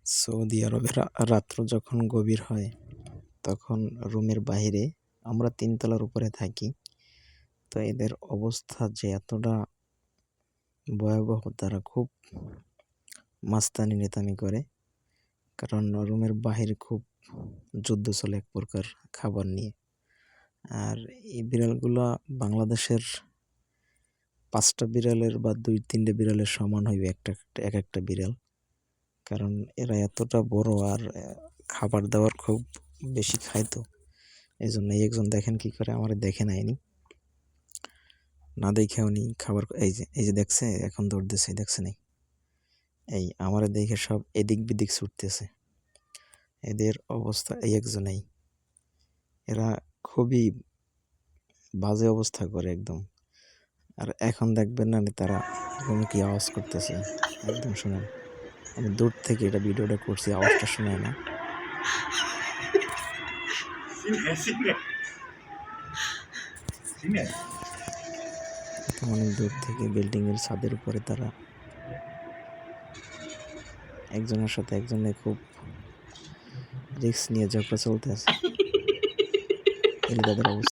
Saudi আরবে রাত্র যখন গভীর হয় তখন রুমের বাইরে আমরা ৩ তলার উপরে থাকি। তো এদের অবস্থা যে এতটা ভয়াবহ, তারা খুব মাস্তানি নেতামি করে। কারণ রুমের বাহিরে খুব যুদ্ধ চলে এক প্রকার খাবার নিয়ে। আর এই বিড়ালগুলা বাংলাদেশের ৫টা বিড়ালের বা ২-৩টে বিড়ালের সমান হইবে এক একটা বিড়াল। কারণ এরা এতটা বড় আর খাবার দাবার খুব বেশি খায়। তো এই জন্য একজন দেখেন কি করে, আমার দেখে নেয়নি, না দেখে উনি খাবার এই যে দেখছে এখন দৌড় দিছে, দেখছে নাই, এই আমারে দেখে সব এদিক বিদিক ছুটতেছে। এদের অবস্থা এই একজনেই, এরা খুবই বাজে অবস্থা করে একদম। আর এখন দেখবেন না তারা রুমে কি আওয়াজ করতেছে, একদম শুনেন। আমি দূর থেকে এটা ভিডিওটা করছি, আওয়াজটা শুনে না। অনেক দূর থেকে বিল্ডিং এর ছাদের উপরে তারা একজনের সাথে একজনের খুব রিস্ক নিয়ে ঝগড়া চলতেছে। এই তাদের অবস্থা।